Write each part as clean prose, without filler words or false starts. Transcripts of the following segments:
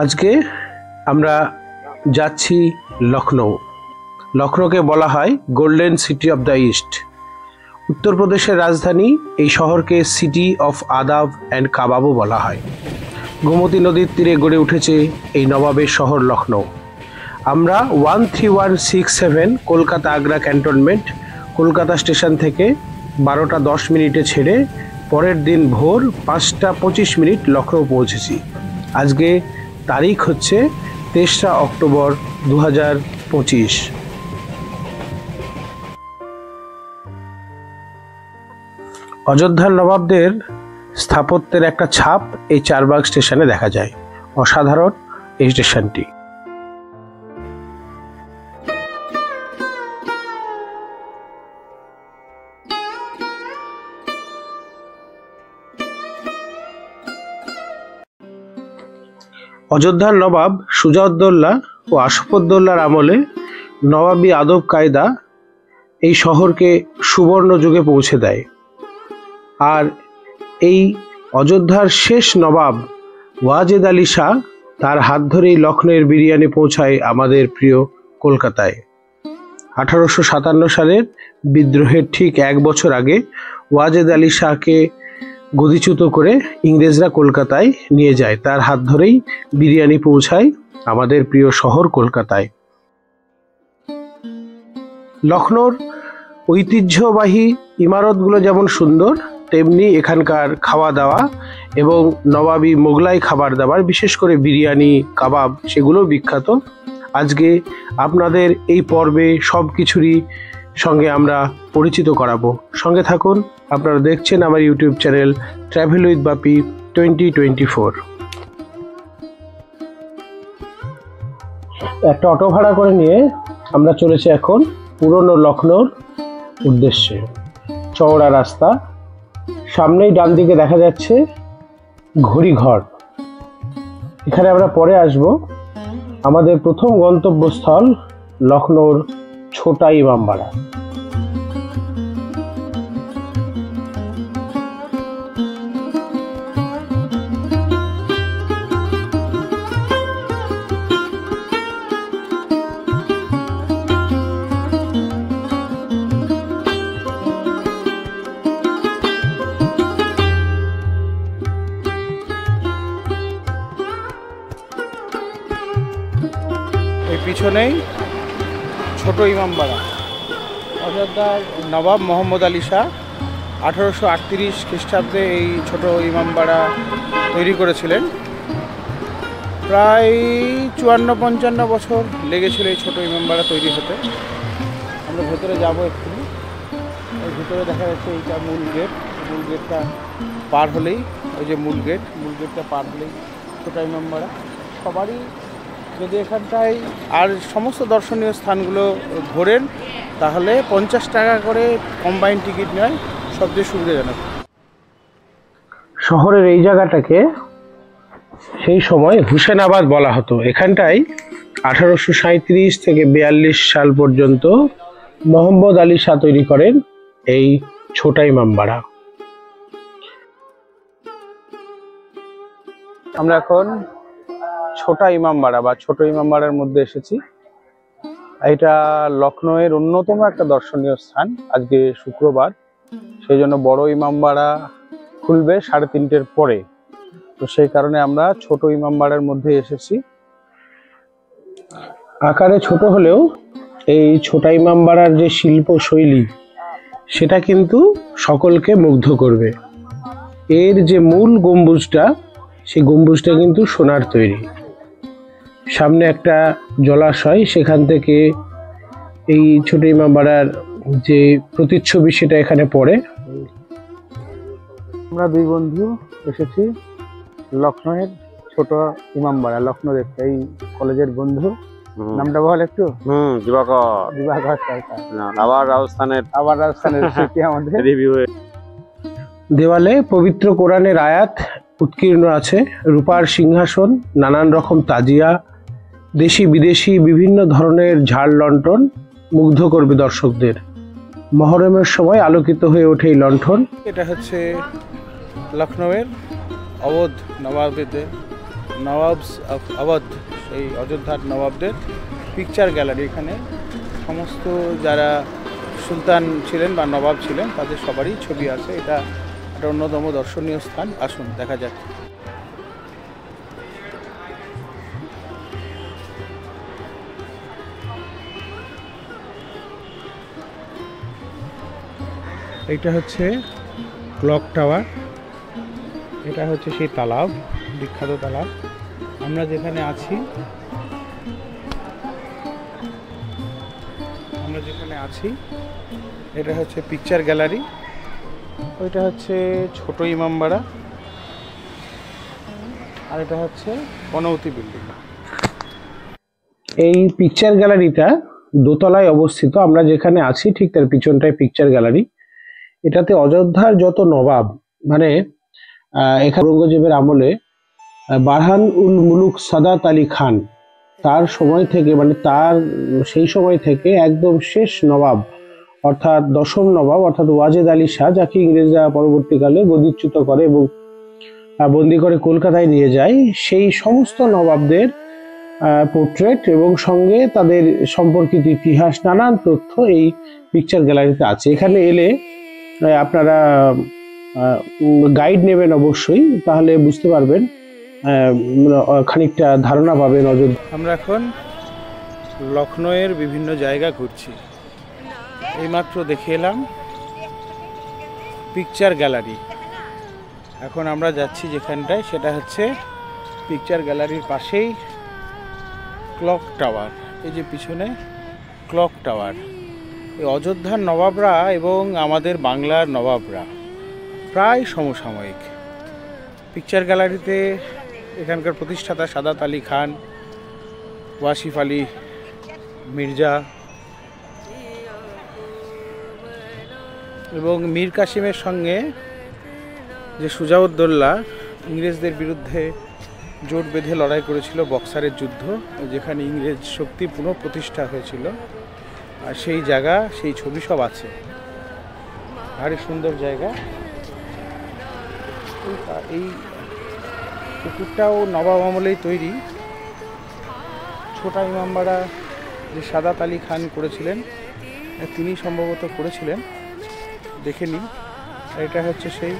আজকে আমরা যাচ্ছি লখনৌ। লখনৌকে বলা হয় golden city of the east. উত্তরপ্রদেশের রাজধানী। এই শহরকে সিটি অফ আদাব অ্যান্ড কাবাবও বলা হয়। গোমতী নদীর তীরে গড়ে উঠেছে এই নবাবের শহর লখনৌ। আমরা 13167 কলকাতা আগ্রা ক্যান্টনমেন্ট কলকাতা স্টেশন থেকে 12টা 10 মিনিটে ছেড়ে পরের দিন ভোর 5টা 25 মিনিট লখনৌ পৌঁছেছি। আজকে তারিখ হচ্ছে 23 অক্টোবর 2025। অযোধ্যার নবাবদের স্থাপত্যের একটা ছাপ এই চারবাগ স্টেশনে দেখা যায়। অসাধারণ এই স্টেশনটি। অযোধ্যার নবাব সুজা-উদ-দৌলা ও আশফাক-উদ-দৌলার আমলে নবাবী আদব কায়দা এই শহরকে সুবর্ণ যুগে পৌঁছে দেয়। আর এই অযোধ্যার শেষ নবাব ওয়াজেদ আলী শাহ, তার হাত ধরেই লখনৌয়ের বিরিয়ানি পৌঁছায় আমাদের প্রিয় কলকাতায়। 1857 সালের বিদ্রোহের ঠিক 1 বছর আগে ওয়াজেদ আলী শাহকে গদিচ্যুত করে ইংরেজরা কলকাতায় নিয়ে যায়। তার হাত ধরেই বিরিয়ানি পৌঁছায় আমাদের প্রিয় শহর কলকাতায়। লখনৌর ঐতিহ্যবাহী ইমারতগুলো যেমন সুন্দর, তেমনি এখানকার খাওয়া দাওয়া এবং নবাবী মোগলাই খাবার দাবার, বিশেষ করে বিরিয়ানি, কাবাব, সেগুলো বিখ্যাত। আজকে আপনাদের এই পর্বে সব কিছুরই সঙ্গে আমরা পরিচিত করাবো। সঙ্গে থাকুন। আপনারা দেখছেন আমার ইউটিউব চ্যানেল ট্রাভেল উইথ বাপি 2024। একটা অটো ভাড়া করে নিয়ে আমরা চলেছি এখন পুরনো লখনৌর উদ্দেশ্যে। চওড়া রাস্তা, সামনেই ডান দিকে দেখা যাচ্ছে ঘড়িঘর। এখানে আমরা পরে আসব। আমাদের প্রথম গন্তব্যস্থল লখনৌর ছোটা ইমামবাড়া। পিছনেই ছোট ইমামবাড়া। অযোধ্যার নবাব মোহাম্মদ আলী শাহ 1838 খ্রিস্টাব্দে এই ছোট ইমামবাড়া তৈরি করেছিলেন। প্রায় 54-55 বছর লেগেছিল এই ছোট ইমামবাড়া তৈরি হতে। আমরা ভেতরে যাবো একটু। ওই ভিতরে দেখা যাচ্ছে এইটা মূল গেট। মূল গেটটা পার হলেই ওই যে মূল গেটটা পার হলেই ছোট ইমামবাড়া। সবারই যদি এখানটায় আর সমস্ত দর্শনীয় স্থানগুলো ঘোরেন তাহলে 50 টাকা করে কম্বাইন টিকিট নেয়, সবচেয়ে সুবিধাজনক। শহরের এই জায়গাটাকে সেই সময় হুসেনাবাদ বলা হতো। এখানটায় 1837 থেকে 42 সাল পর্যন্ত মোহাম্মদ আলী শাহ তৈরি করেন এই ছোটা ইমামবাড়া। আমরা এখন ছোটা ইমামবাড়া বা ছোট ইমামবাড়ার মধ্যে এসেছি। এটা লখনৌয়ের অন্যতম একটা দর্শনীয় স্থান। আজকে শুক্রবার, সেই জন্য বড় ইমামবাড়া খুলবে 3:30-এর পরে। তো সেই কারণে আমরা ছোট ইমামবাড়ার মধ্যে এসেছি। আকারে ছোট হলেও এই ছোটা ইমামবাড়ার যে শিল্প শৈলী, সেটা কিন্তু সকলকে মুগ্ধ করবে। এর যে মূল গম্বুজটা, সেই গম্বুজটা কিন্তু সোনার তৈরি। সামনে একটা জলাশয়, সেখান থেকে এই ছোট ইমামবাড়ার যে প্রতিচ্ছবি সেটা এখানে পড়ে। আমরা দুই বন্ধু এসেছি লখনৌয়ের ছোট ইমামবাড়া। লখনৌ দেখতে এই কলেজের বন্ধু। নামটা বল একটু। দিবাকর সরকার। আবার রাজস্থানের স্মৃতি আমাদের। দেওয়ালে পবিত্র কোরআনের আয়াত উৎকীর্ণ আছে। রূপার সিংহাসন, নানান রকম তাজিয়া, দেশি বিদেশি বিভিন্ন ধরনের ঝাড় লণ্ঠন মুগ্ধ করবে দর্শকদের। মহরমের সময় আলোকিত হয়ে ওঠে এই লণ্ঠন। এটা হচ্ছে লখনৌয়ের অবধ নবাবদের নবাবস অফ আওয়াধ, সেই অযোধ্যার নবাবদের পিকচার গ্যালারি। এখানে সমস্ত যারা সুলতান ছিলেন বা নবাব ছিলেন তাদের সবারই ছবি আছে। এটা একটা অন্যতম দর্শনীয় স্থান। আসুন দেখা যাক। এইটা হচ্ছে ক্লক টাওয়ার, এটা হচ্ছে সেই তালাব, বিখ্যাত তালাব। আমরা যেখানে আছি এটা হচ্ছে পিকচার গ্যালারি, ওইটা হচ্ছে ছোট ইমামবাড়া, আর এটা হচ্ছে পনৌতি বিল্ডিং। এই পিকচার গ্যালারিটা দোতলায় অবস্থিত। আমরা যেখানে আছি ঠিক তার পিছনটায় পিকচার গ্যালারি। এটাতে অযোধ্যার যত নবাব, মানে এখানে আওরঙ্গজেবের আমলে বারহান উল মুলুক সাদাত আলী খান, তার সময় থেকে, মানে তার সেই সময় থেকে একদম শেষ নবাব অর্থাৎ দশম নবাব অর্থাৎ ওয়াজেদ আলী শাহ, যাকে ইংরেজরা পরবর্তীকালে গদিচ্যুত করে এবং বন্দি করে কলকাতায় নিয়ে যায়, সেই সমস্ত নবাবদের পোর্ট্রেট এবং সঙ্গে তাদের সম্পর্কিত ইতিহাস, নানান তথ্য এই পিকচার গ্যালারিতে আছে। এখানে এলে আপনারা গাইড নেবেন অবশ্যই, তাহলে বুঝতে পারবেন, খানিকটা ধারণা পাবেন অযোধ্যা। আমরা এখন লখনউয়ের বিভিন্ন জায়গা ঘুরছি। এইমাত্র দেখে এলাম পিকচার গ্যালারি। এখন আমরা যাচ্ছি যেখানটায়, সেটা হচ্ছে পিকচার গ্যালারির পাশেই ক্লক টাওয়ার। এই যে পিছনে ক্লক টাওয়ার, এই অযোধ্যার নবাবরা এবং আমাদের বাংলার নবাবরা প্রায় সমসাময়িক। পিকচার গ্যালারিতে এখানকার প্রতিষ্ঠাতা সাদাত আলী খান, ওয়াসিফ আলী মির্জা এবং মীর কাসিমের সঙ্গে যে সুজাউদ্দৌলা ইংরেজদের বিরুদ্ধে জোট বেঁধে লড়াই করেছিল, বক্সারের যুদ্ধ, যেখানে ইংরেজ শক্তি পুনঃপ্রতিষ্ঠা হয়েছিল, আর সেই জায়গা, সেই ছবি সব আছে। ভারী সুন্দর জায়গা। এই পুকুরটাও নবাব আমলেই তৈরি। ছোটা ইমামবাড়া যে সাদাত আলী খান করেছিলেন, তিনি সম্ভবত করেছিলেন, দেখে নিন। এটা হচ্ছে সেই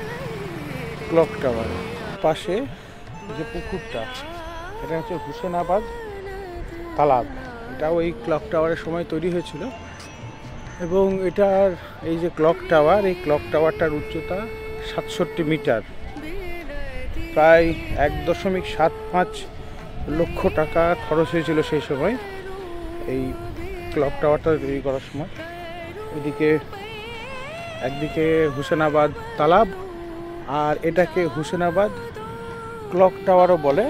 ক্লক টাওয়ার। পাশে যে পুকুরটা, এটা হচ্ছে হুসেনাবাদ তালাব। এটাও এই ক্লক টাওয়ারের সময় তৈরি হয়েছিল। এবং এটার এই যে ক্লক টাওয়ার, এই ক্লক টাওয়ারটার উচ্চতা 67 মিটার। প্রায় 1.75 লক্ষ টাকা খরচ হয়েছিল সেই সময় এই ক্লক টাওয়ারটা তৈরি করার সময়। একদিকে হুসেনাবাদ তালাব, আর এটাকে হুসেনাবাদ ক্লক টাওয়ারও বলে।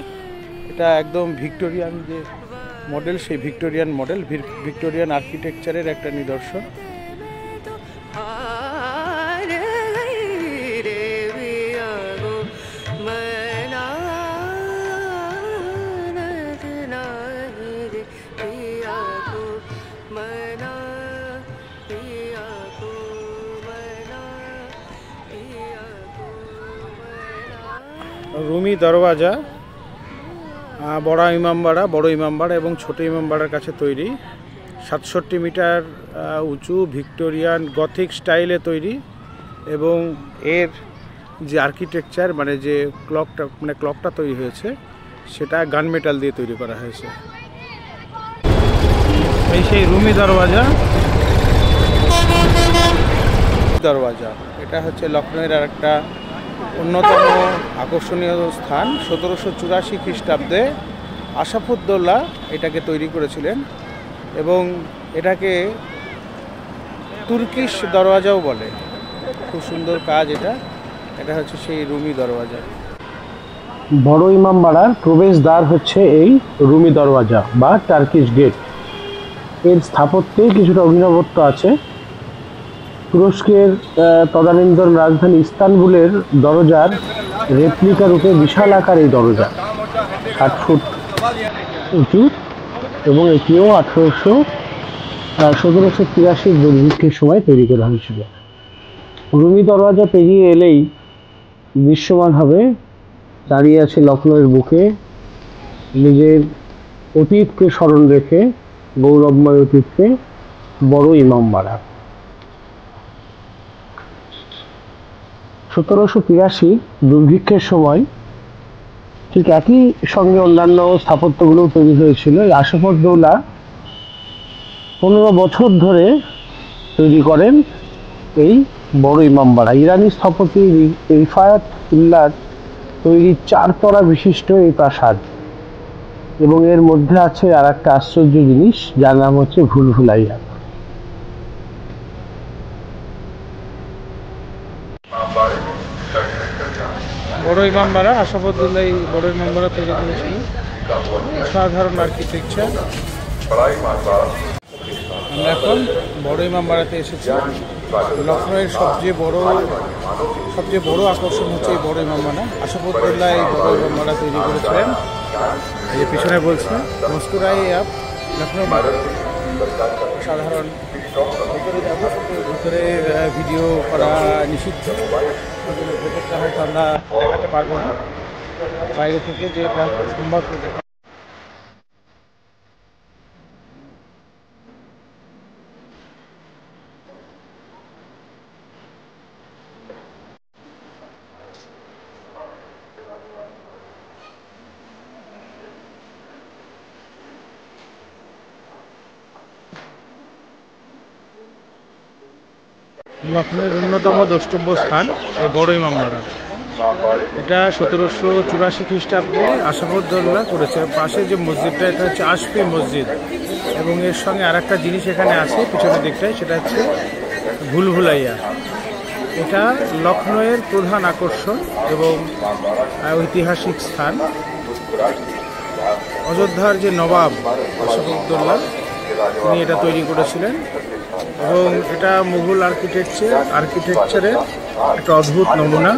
এটা একদম ভিক্টোরিয়ান যে মডেল, সেই ভিক্টোরিয়ান মডেল, ভিক্টোরিয়ান আর্কিটেকচারের একটা নিদর্শন। রুমি দরওয়াজা বড় ইমামবাড়া এবং ছোট ইমামবাড়ার কাছে তৈরি। 67 মিটার উঁচু, ভিক্টোরিয়ান গথিক স্টাইলে তৈরি। এবং এর যে আর্কিটেকচার, মানে যে ক্লকটা তৈরি হয়েছে, সেটা গান মেটাল দিয়ে তৈরি করা হয়েছে। এই সেই রুমি দরওয়াজা। এটা হচ্ছে লখনউয়ের আর একটা অন্যতম আকর্ষণীয় স্থান। 1784 খ্রিস্টাব্দে আশাফুদ্দৌলা এটাকে তৈরি করেছিলেন এবং এটাকে তুর্কিশ দরওয়াজাও বলে। খুব সুন্দর কাজ এটা হচ্ছে সেই রুমি দরওয়াজা। বড় ইমামবাড়ার প্রবেশদ্বার হচ্ছে এই রুমি দরওয়াজা বা টার্কিশ গেট। এর স্থাপত্যে কিছুটা অভিনবত্ব আছে। তুরস্কের তদানীন্তন রাজধানী ইস্তানবুলের দরজার রেপ্লিকা রূপে বিশাল আকার এই দরজা, 60 ফুট উঁচু, এবং এটিও 1783 দুর্ভিক্ষের সময় তৈরি করা হয়েছিল। রুমি দরওয়াজা পেরিয়ে এলেই দৃশ্যমান হবে দাঁড়িয়ে আছে লখনউয়ের বুকে নিজের অতীতকে স্মরণ রেখে, গৌরবময় অতীতকে, বড় ইমামবাড়া। 1783 দুর্ভিক্ষের সময় ঠিক একই সঙ্গে অন্যান্য স্থাপত্যগুলো তৈরি হয়েছিল। আশফাকউদ্দৌলা 15 বছর ধরে তৈরি করেন এই বড় ইমামবাড়া। ইরানি স্থপতি রিফায়াত উল্লাহর তৈরি 4 তলা বিশিষ্ট এই প্রাসাদ, এবং এর মধ্যে আছে আর একটা আশ্চর্য জিনিস, যার নাম হচ্ছে ভুলভুলাইয়া। বড় ইমামবাড়া, আশফাকউদ্দৌলা বড় ইমামবাড়া তৈরি করেছিল। সাধারণ আর্কিটেকচার। আমরা এখন বড় ইমামবাড়াতে এসেছি। লখনউয়ের সবচেয়ে বড় আকর্ষণ হচ্ছে এই বড় ইমামবাড়া। আশফাকউদ্দৌলা এই বড় ইমামবাড়া তৈরি করেছিলেন। এই যে পিছনে বলছে মুস্কুরাই আপ লখনউ। সাধারণ ভিতরে ভিডিও করা নিষিদ্ধ, ভেতরটা হয়তো আমরা দেখাতে পারবো না বাইরে থেকে, যে সম্ভব। লখনউয়ের অন্যতম দ্রষ্টব্য স্থান এই বড় ইমামবাড়া। এটা 1784 খ্রিস্টাব্দে আশফাকউদ্দৌলা করেছে। পাশে যে মসজিদটা, এটা হচ্ছে আশফি মসজিদ, এবং এর সঙ্গে আর একটা জিনিস এখানে আছে পিছনের দিকটায়, সেটা হচ্ছে ভুলভুলাইয়া। এটা লখনউয়ের প্রধান আকর্ষণ এবং ঐতিহাসিক স্থান। অযোধ্যার যে নবাব আশফাকউদ্দৌলা, তিনি এটা তৈরি করেছিলেন, এবং এটা মুঘল আর্কিটেকচারের একটা অদ্ভুত নমুনা।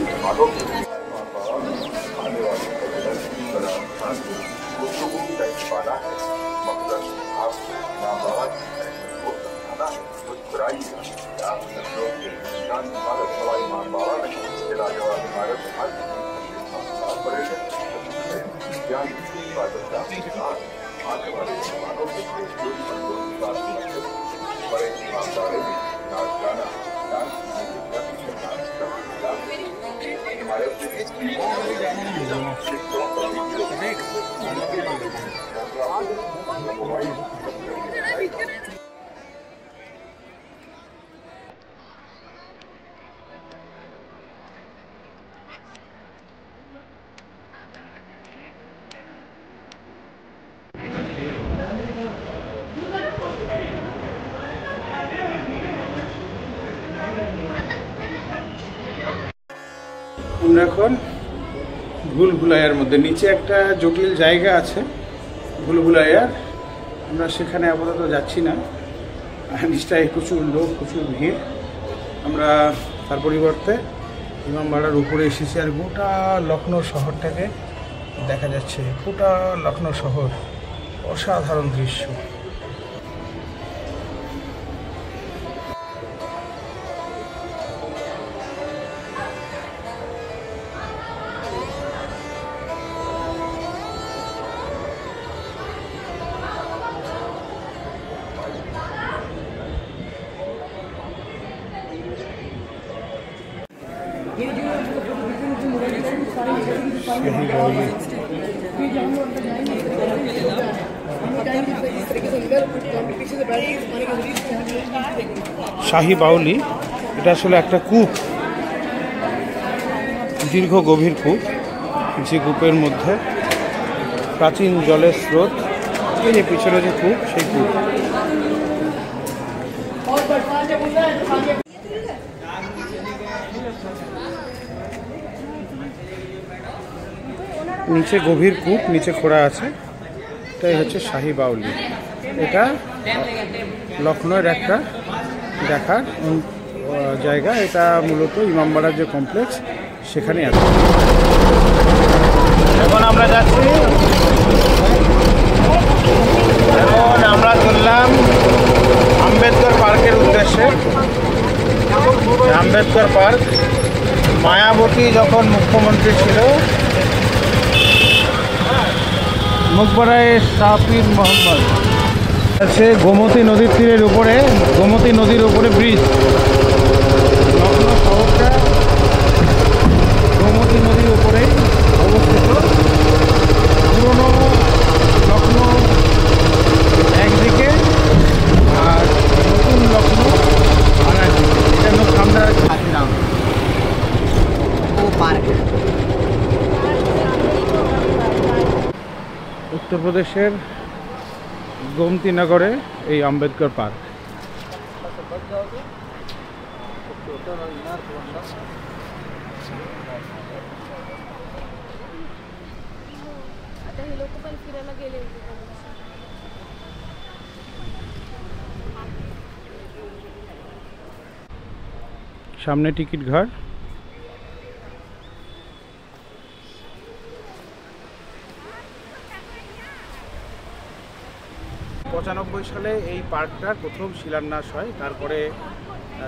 আমরা এখন ভুলভুলাইয়ার মধ্যে, নিচে একটা জটিল জায়গা আছে ভুলভুলাইয়ার, আমরা সেখানে আপাতত যাচ্ছি না। নিচটায় প্রচুর লোক, প্রচুর ভিড়। আমরা তার পরিবর্তে ইমামবাড়ার উপরে এসেছি, আর গোটা লখনউ শহরটাকে দেখা যাচ্ছে। গোটা লখনউ শহর, অসাধারণ দৃশ্য। শাহী বাউলি, এটা আসলে একটা কূপ, দীর্ঘ গভীর কূপ, যে কূপের মধ্যে প্রাচীন জলের স্রোত। এই যে পিছনে যে কূপ, সেই কূপ। নিচে গভীর কূপ, নিচে খোঁড়া আছে, এটাই হচ্ছে শাহী বাউলি। এটা লখনউয়ের একটা দেখার জায়গা। এটা মূলত ইমামবাড়ার যে কমপ্লেক্স, সেখানে আছে। এখন আমরা যাচ্ছি, এখন আমরা চললাম আম্বেদকর পার্কের উদ্দেশ্যে। আম্বেদকর পার্ক, মায়াবতী যখন মুখ্যমন্ত্রী ছিল, মুখবরায় শাহপীর মোহাম্মদ আছে গোমতী নদীর তীরের উপরে, গোমতী নদীর উপরে ব্রিজ। লখনৌ শহরটা গোমতী নদীর উপরেই অবস্থিত। পুরনো লখনৌ একদিকে আর নতুন লখনৌ আর একদিকে। এটা সামনে खातीराम वो पार्क है। উত্তরপ্রদেশের গোমতী নগরে এই আম্বেদকর পার্ক। आता हे लोक पण फिरायला गेले होते त्या दिवशी. সামনে টিকিট ঘর। পঁচানব্বই সালে এই পার্কটার প্রথম শিলান্যাস হয়। তারপরে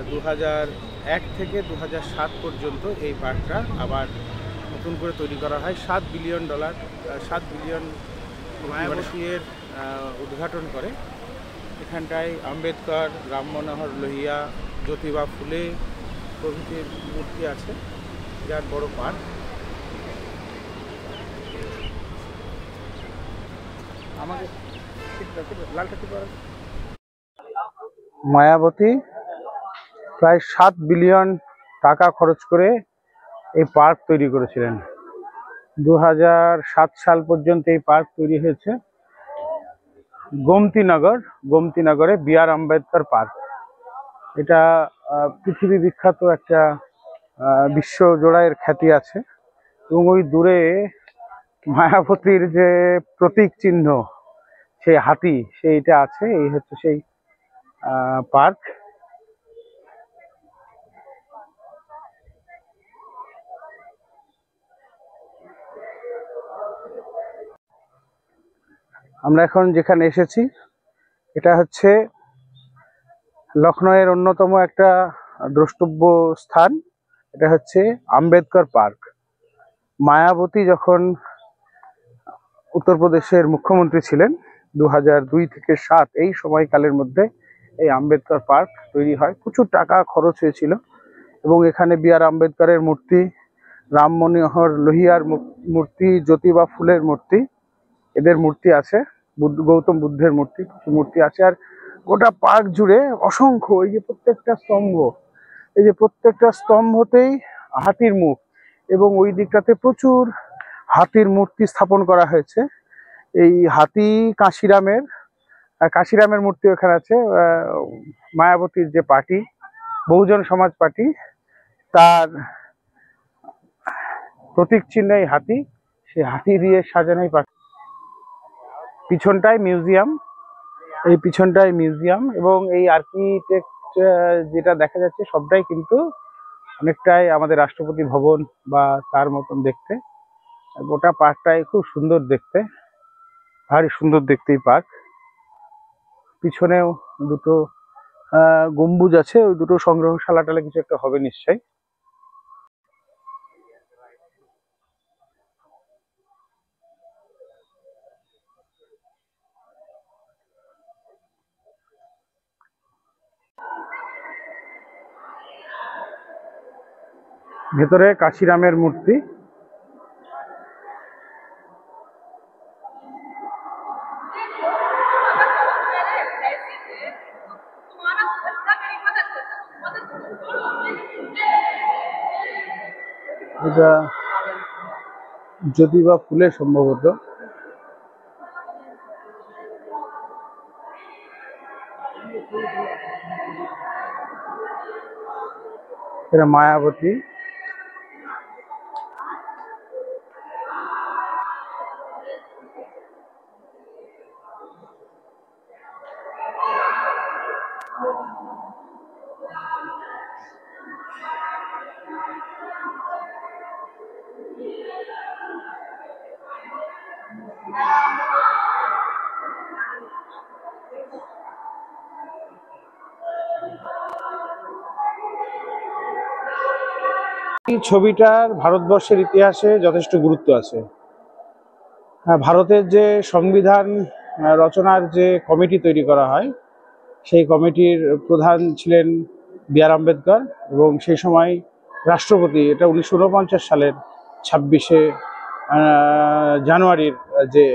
2001 থেকে 2007 পর্যন্ত এই পার্কটা আবার নতুন করে তৈরি করা হয়। $7 বিলিয়ন মায়াবতীর উদ্ঘাটন করে। এখানটায় আম্বেদকর, রাম মনোহর লোহিয়া, জ্যোতিবা ফুলে প্রভৃতির মূর্তি আছে। বিরাট বড় পার্ক। আমাকে মায়াবতী প্রায় 7 বিলিয়ন টাকা খরচ করে এই পার্ক তৈরি করেছিলেন। 2007 সাল পর্যন্ত এই পার্ক তৈরি হয়েছে। গোমতীনগরে বি.আর. আম্বেদকর পার্ক। এটা পৃথিবী বিখ্যাত একটা বিশ্ব জোড়ায়ের খ্যাতি আছে। এবং ওই দূরে মায়াবতীর যে প্রতীক চিহ্ন, সেই হাতি, সেইটা আছে। এই হচ্ছে সেই পার্ক। আমরা এখন যেখানে এসেছি এটা হচ্ছে লখনৌয়ের অন্যতম একটা দ্রষ্টব্য স্থান। এটা হচ্ছে আম্বেদকর পার্ক। মায়াবতী যখন উত্তরপ্রদেশের মুখ্যমন্ত্রী ছিলেন 2002 থেকে 2007 এই সময়কালের মধ্যে এই আম্বেদকর পার্ক তৈরি হয়। প্রচুর টাকা খরচ হয়েছিল এবং এখানে বি.আর. আম্বেদকরের মূর্তি, রাম মনোহর লোহিয়ার মূর্তি, জ্যোতিবা ফুলের মূর্তি, এদের মূর্তি আছে, গৌতম বুদ্ধের মূর্তি আছে। আর গোটা পার্ক জুড়ে অসংখ্য এই যে প্রত্যেকটা স্তম্ভতেই হাতির মুখ, এবং ওই দিকটাতে প্রচুর হাতির মূর্তি স্থাপন করা হয়েছে। এই হাতি কাশিরামের মূর্তি ওখানে আছে। মায়াবতীর যে পার্টি, বহুজন সমাজ পার্টি, তার প্রতীক চিহ্ন এই হাতি। সেই হাতি দিয়ে সাজানো এই পার্ক। পিছনটায় মিউজিয়াম এবং এই আর্কিটেক্ট যেটা দেখা যাচ্ছে সবটাই কিন্তু অনেকটাই আমাদের রাষ্ট্রপতি ভবন বা তার মতন দেখতে। গোটা পার্কটাই খুব সুন্দর দেখতে, ভারী সুন্দর দেখতে এই পার্ক। পিছনেও দুটো গম্বুজ আছে, ওই দুটো সংগ্রহশালা টালে কিছু একটা হবে নিশ্চয়ই। ভেতরে কাশিরামের মূর্তি। এটা জ্যোতিবা ফুলে সম্ভবত। এটা মায়াবতী। এই ছবিটার ভারতবর্ষের ইতিহাসে যথেষ্ট গুরুত্ব আছে। ভারতের যে সংবিধান রচনার যে কমিটি তৈরি করা হয়, সেই কমিটির প্রধান ছিলেন বি.আর. আম্বেদকর, এবং সেই সময় রাষ্ট্রপতি, এটা 1949 সালের 26শে জানুয়ারির যে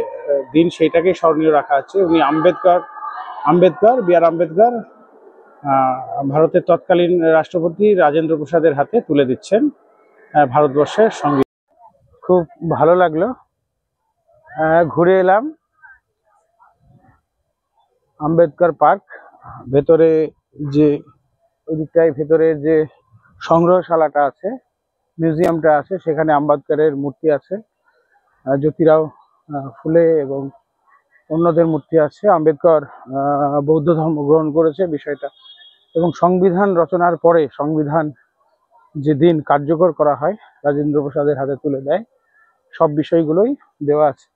দিন, সেইটাকে স্মরণীয় রাখা আছে। উনি বি.আর. আম্বেদকর ভারতের তৎকালীন রাষ্ট্রপতি রাজেন্দ্র প্রসাদের হাতে তুলে দিচ্ছেন ভারতবর্ষের সংবিধান। খুব ভালো লাগলো, ঘুরে এলাম আম্বেদকর পার্ক। ভেতরে যে ওইদিকটায় ভেতরের যে সংগ্রহশালাটা আছে, মিউজিয়ামটা আছে, সেখানে আম্বেদকরের মূর্তি আছে, জ্যোতিরাও ফুলে এবং অন্যদের মূর্তি আছে। আম্বেদকর বৌদ্ধ ধর্ম গ্রহণ করেছে বিষয়টা, এবং সংবিধান রচনার পরে সংবিধান যে দিন কার্যকর করা হয় রাজেন্দ্র প্রসাদের হাতে তুলে দেয়, সব বিষয়গুলোই দেওয়া আছে।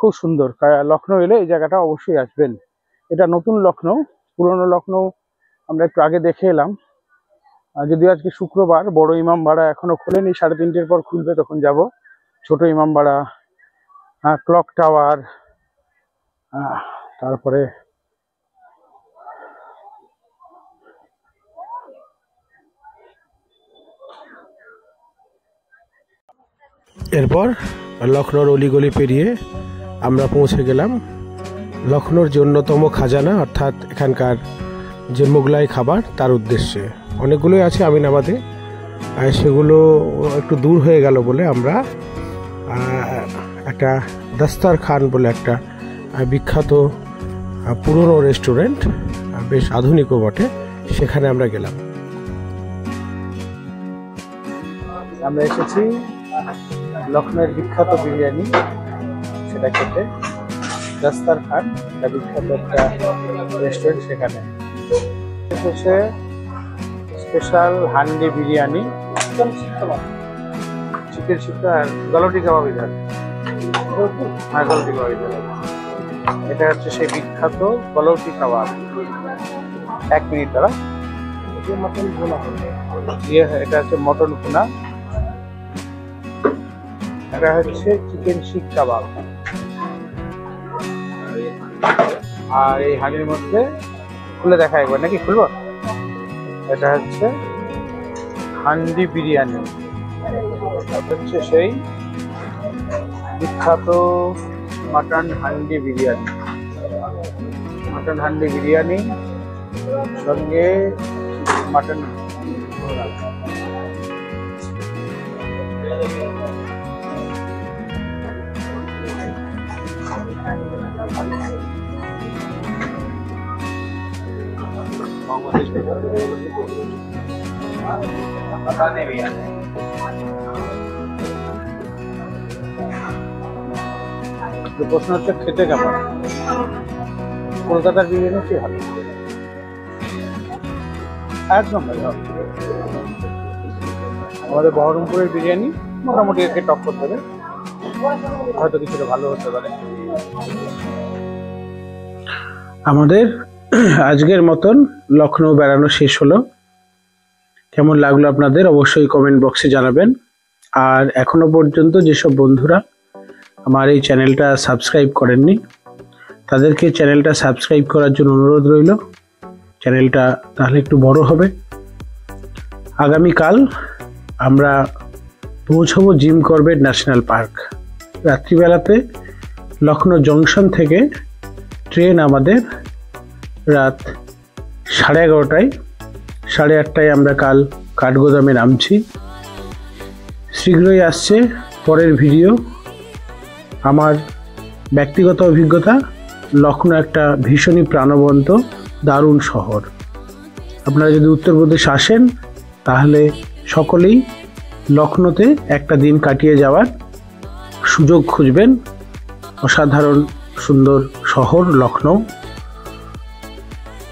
খুব সুন্দর। লখনৌ এলে এই জায়গাটা অবশ্যই আসবেন। এটা নতুন লখনৌ, পুরনো লখনৌ আমরা একটু আগে দেখে এলাম। যদিও আজকে শুক্রবার, বড় ইমামবাড়া এখনো খোলেনি, 3:30 পর খুলবে, তখন যাব। ছোট ইমামবাড়া, ক্লক টাওয়ার, তারপরে এরপর লখনৌর অলিগলি পেরিয়ে আমরা পৌঁছে গেলাম লখনৌর যে অন্যতম খাজানা, অর্থাৎ এখানকার যে মোগলাই খাবার, তার উদ্দেশ্যে। অনেকগুলোই আছে আমিনাবাদে, সেগুলো একটু দূর হয়ে গেল বলে আমরা একটা দস্তরখান বলে একটা বিখ্যাত পুরনো রেস্টুরেন্ট, বেশ আধুনিকও বটে, সেখানে আমরা গেলাম। আমরা এসেছি লখনৌয়ের বিখ্যাত বিরিয়ানি সেটা খেতে। দস্তরখান, এটা বিখ্যাত একটা রেস্টুরেন্ট, সেখানে এসেছে স্পেশাল হান্ডি বিরিয়ানি, চিকেন শিখা আর গলটি কাবাব। গলটি কাবাব, এটা হচ্ছে সেই বিখ্যাত গলটি কাবাব। 1 মিনিট দাঁড়া। এটা হচ্ছে মটন ভুনা, এটা হচ্ছে চিকেন শিক কাবাব। আর এই হাঁড়ির মধ্যে খুলে দেখা একবার, নাকি খুলবো? এটা হচ্ছে হান্ডি বিরিয়ানি, হচ্ছে সেই বিখ্যাত মাটন হান্ডি বিরিয়ানি। মাটন হান্ডি বিরিয়ানি সঙ্গে মাটন প্রশ্ন হচ্ছে খেতে কেমন? কলকাতার বিরিয়ানি কি ভালো? একদম ভালো। আমাদের বহরমপুরের বিরিয়ানি মোটামুটি একে টক্কর দেবে, হয়তো কিছুটা ভালো হতে পারে। আমাদের আজকের মতন লখনৌ বেড়ানো শেষ হলো। কেমন লাগলো আপনাদের অবশ্যই কমেন্ট বক্সে জানাবেন। আর এখনো পর্যন্ত যেসব বন্ধুরা আমার এই চ্যানেলটা সাবস্ক্রাইব করেননি, তাদেরকে চ্যানেলটা সাবস্ক্রাইব করার জন্য অনুরোধ রইল। চ্যানেলটা তাহলে একটু বড় হবে। আগামীকাল আমরা পৌঁছবো জিম করবেট ন্যাশনাল পার্ক। রাত্রিবেলাতে লখনৌ জংশন থেকে ট্রেন আমাদের রাত 11:30টায়, 8:30টায় আমরা কাল কাঠগোদামে নামছি। শীঘ্রই আসছে পরের ভিডিও। আমার ব্যক্তিগত অভিজ্ঞতা, লখনৌ একটা ভীষণই প্রাণবন্ত দারুণ শহর। আপনারা যদি উত্তরপ্রদেশ আসেন তাহলে সকলেই লখনৌতে একটা দিন কাটিয়ে যাওয়ার সুযোগ খুঁজবেন। অসাধারণ সুন্দর শহর লখনৌ।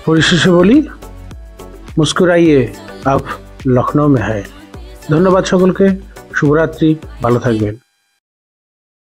পরিশেষে বলি, মুস্কুরাইয়ে আপ লখনৌ মে হ্যায়। ধন্যবাদ সকলকে। শুভরাত্রি, ভালো থাকবেন।